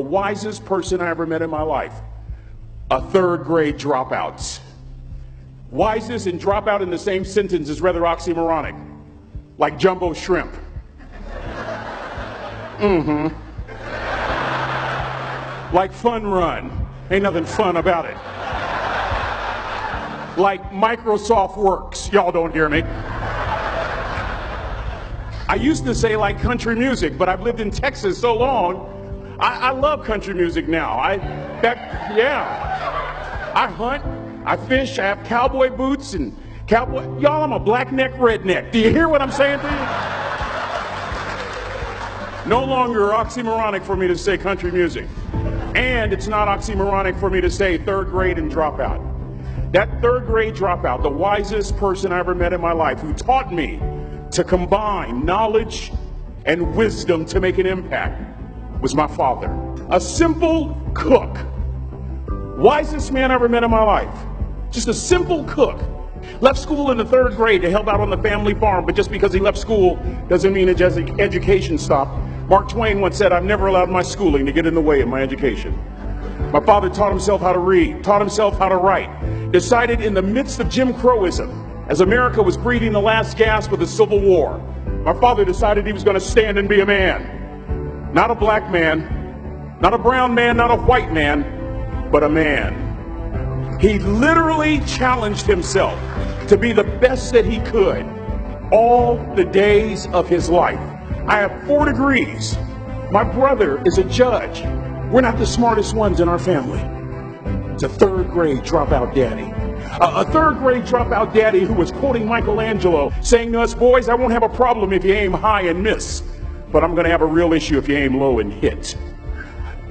wisest person I ever met in my life, a third grade dropout. Wisest and dropout in the same sentence is rather oxymoronic, like jumbo shrimp. Like fun run, ain't nothing fun about it. Like Microsoft Works, y'all don't hear me. I used to say like country music, but I've lived in Texas so long, I love country music now. I hunt, I fish, I have cowboy boots and cowboy, y'all, I'm a black neck redneck. Do you hear what I'm saying to you? No longer oxymoronic for me to say country music. And it's not oxymoronic for me to say third grade and dropout. That third grade dropout, the wisest person I ever met in my life, who taught me to combine knowledge and wisdom to make an impact, was my father. A simple cook. Wisest man I ever met in my life. Just a simple cook. Left school in the third grade to help out on the family farm, but just because he left school doesn't mean his education stopped. Mark Twain once said, "I've never allowed my schooling to get in the way of my education." My father taught himself how to read, taught himself how to write, decided in the midst of Jim Crowism, as America was breathing the last gasp of the Civil War, my father decided he was going to stand and be a man. Not a black man, not a brown man, not a white man, but a man. He literally challenged himself to be the best that he could all the days of his life. I have 4 degrees. My brother is a judge. We're not the smartest ones in our family. It's a third grade dropout daddy. A third grade dropout daddy who was quoting Michelangelo, saying to us, "Boys, I won't have a problem if you aim high and miss, but I'm going to have a real issue if you aim low and hit."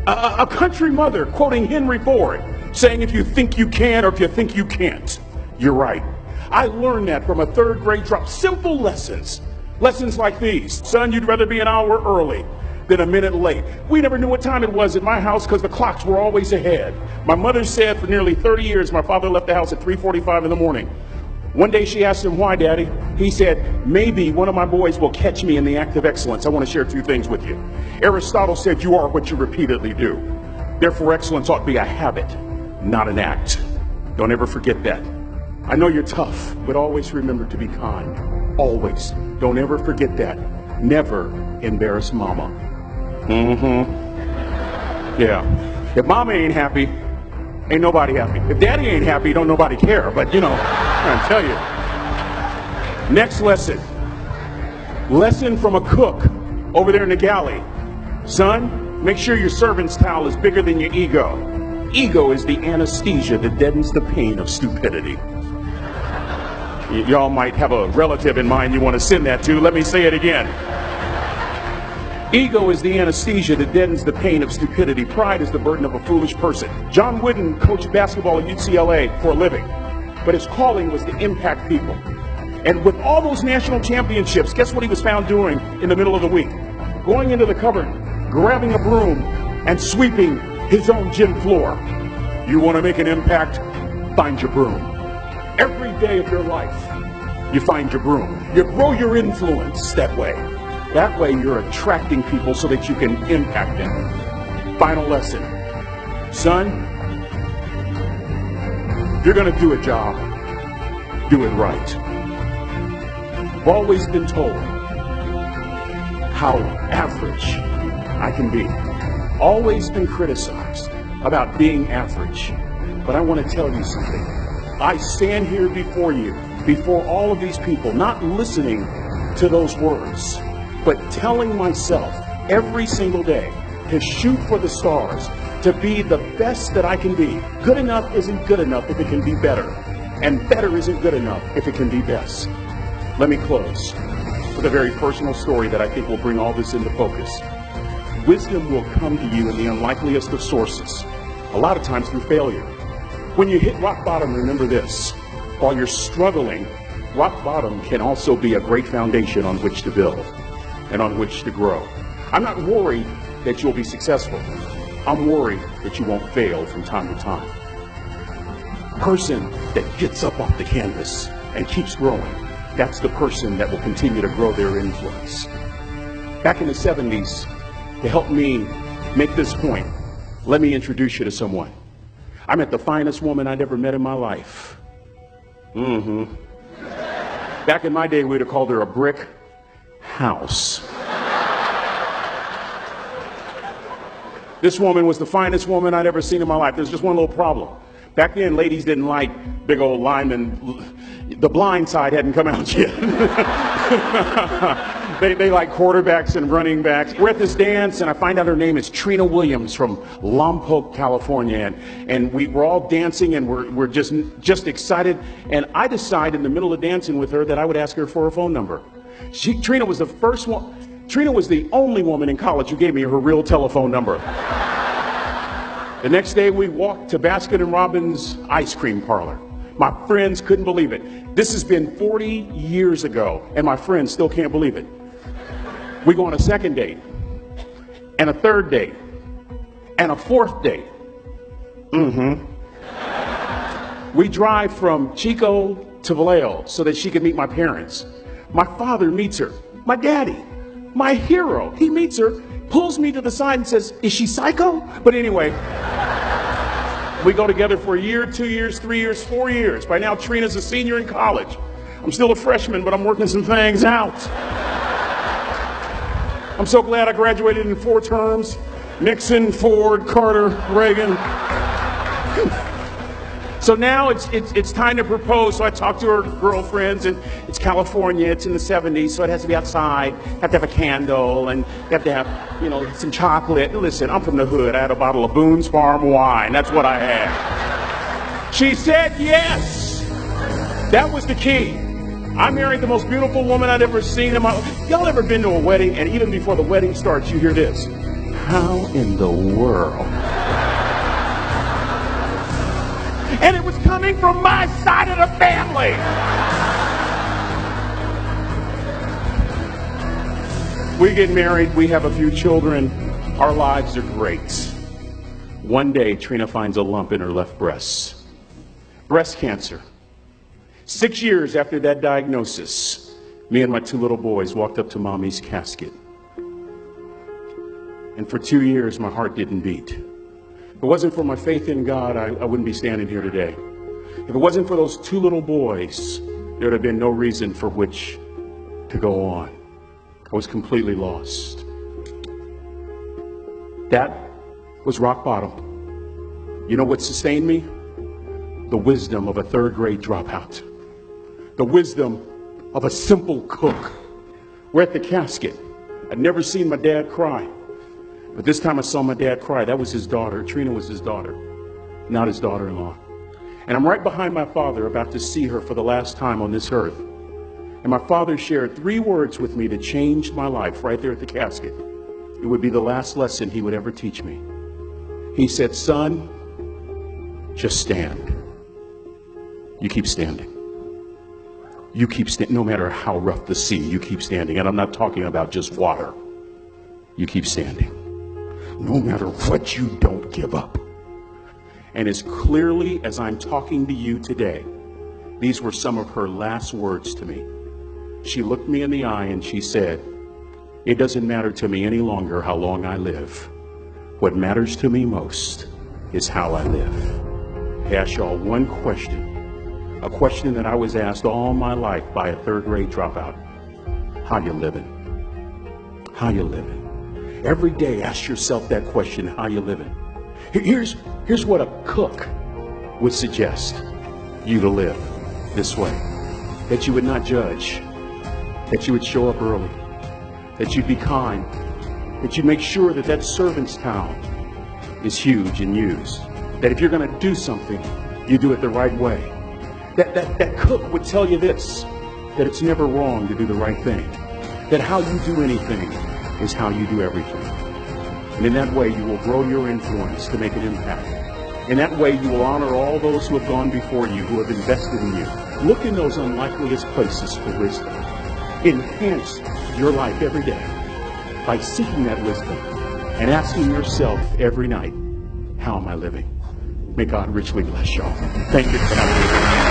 A country mother quoting Henry Ford, saying, "If you think you can or if you think you can't, you're right." I learned that from a third grade drop. Simple lessons. Lessons like these. Son, you'd rather be an hour early than a minute late. We never knew what time it was at my house because the clocks were always ahead. My mother said for nearly 30 years my father left the house at 3:45 in the morning. One day she asked him, "Why, Daddy?" He said, "Maybe one of my boys will catch me in the act of excellence." I want to share 2 things with you. Aristotle said, "You are what you repeatedly do." Therefore, excellence ought to be a habit, not an act. Don't ever forget that. I know you're tough, but always remember to be kind. Always. Don't ever forget that. Never embarrass mama. Yeah. If mama ain't happy, ain't nobody happy. If daddy ain't happy, don't nobody care. But I'm trying to tell you. Next lesson. Lesson from a cook over there in the galley. Son, make sure your servant's towel is bigger than your ego. Ego is the anesthesia that deadens the pain of stupidity. Y'all might have a relative in mind you want to send that to. Let me say it again. Ego is the anesthesia that deadens the pain of stupidity. Pride is the burden of a foolish person. John Wooden coached basketball at UCLA for a living, but his calling was to impact people. And with all those national championships, guess what he was found doing in the middle of the week? Going into the cupboard, grabbing a broom, and sweeping his own gym floor. You want to make an impact? Find your broom. Every day of your life, you find your broom. You grow your influence that way. That way you're attracting people so that you can impact them. Final lesson. Son, if you're going to do a job, do it right. I've always been told how average I can be. Always been criticized about being average. But I want to tell you something. I stand here before you, before all of these people, not listening to those words, but telling myself every single day to shoot for the stars, to be the best that I can be. Good enough isn't good enough if it can be better, and better isn't good enough if it can be best. Let me close with a very personal story that I think will bring all this into focus. Wisdom will come to you in the unlikeliest of sources, a lot of times through failure. When you hit rock bottom, remember this. While you're struggling, rock bottom can also be a great foundation on which to build and on which to grow. I'm not worried that you'll be successful. I'm worried that you won't fail from time to time. A person that gets up off the canvas and keeps growing, that's the person that will continue to grow their influence. Back in the 70s, to help me make this point, Let me introduce you to someone. I met the finest woman I'd ever met in my life. Back in my day, we'd have called her a brick house. This woman was the finest woman I'd ever seen in my life. There's just one little problem. Back then, ladies didn't like big old linemen. The blind side hadn't come out yet. They like quarterbacks and running backs. We're at this dance, and I find out her name is Trina Williams from Lompoc, California. And we're all dancing, and we're just excited. And I decide in the middle of dancing with her that I would ask her for her phone number. Trina was the first one. Trina was the only woman in college who gave me her real telephone number. The next day, we walked to Baskin & Robbins ice cream parlor. My friends couldn't believe it. This has been 40 years ago, and my friends still can't believe it. We go on a second date, and a third date, and a fourth date. We drive from Chico to Vallejo so that she could meet my parents. My father meets her. My daddy, my hero, he meets her, pulls me to the side and says, "Is she psycho?" But anyway, we go together for a year, 2 years, 3 years, 4 years. By now, Trina's a senior in college. I'm still a freshman, but I'm working some things out. I'm so glad I graduated in 4 terms. Nixon, Ford, Carter, Reagan. So now it's time to propose. So I talk to her girlfriends, and it's California. It's in the 70s, so it has to be outside. You have to have a candle, and you have to have, some chocolate. Listen, I'm from the hood. I had a bottle of Boone's Farm wine. That's what I had. She said yes. That was the key. I married the most beautiful woman I'd ever seen in my life. Y'all ever been to a wedding, and even before the wedding starts, you hear this? How in the world? And it was coming from my side of the family. We get married, we have a few children, our lives are great. One day, Trina finds a lump in her left breast. Breast cancer. 6 years after that diagnosis, me and my 2 little boys walked up to Mommy's casket. And for 2 years, my heart didn't beat. If it wasn't for my faith in God, I wouldn't be standing here today. If it wasn't for those 2 little boys, there would have been no reason for which to go on. I was completely lost. That was rock bottom. You know what sustained me? The wisdom of a 3rd grade dropout. The wisdom of a simple cook. We're at the casket. I'd never seen my dad cry. But this time I saw my dad cry. That was his daughter. Trina was his daughter, not his daughter-in-law. And I'm right behind my father, about to see her for the last time on this earth. And my father shared 3 words with me that changed my life right there at the casket. It would be the last lesson he would ever teach me. He said, "Son, just stand. You keep standing. You keep standing, no matter how rough the sea, you keep standing." And I'm not talking about just water. You keep standing. No matter what, you don't give up. And as clearly as I'm talking to you today, these were some of her last words to me. She looked me in the eye and she said, "It doesn't matter to me any longer how long I live. What matters to me most is how I live." I ask y'all one question, a question that I was asked all my life by a 3rd grade dropout. How you living? How you living? Every day, ask yourself that question, how you living? Here's what a cook would suggest you to live this way. That you would not judge, that you would show up early, that you'd be kind, that you'd make sure that that servant's towel is huge and used, that if you're going to do something, you do it the right way. That cook would tell you this, that it's never wrong to do the right thing, that how you do anything is how you do everything. And in that way, you will grow your influence to make an impact. In that way, you will honor all those who have gone before you, who have invested in you. Look in those unlikeliest places for wisdom. Enhance your life every day by seeking that wisdom and asking yourself every night, how am I living? May God richly bless y'all. Thank you for having me.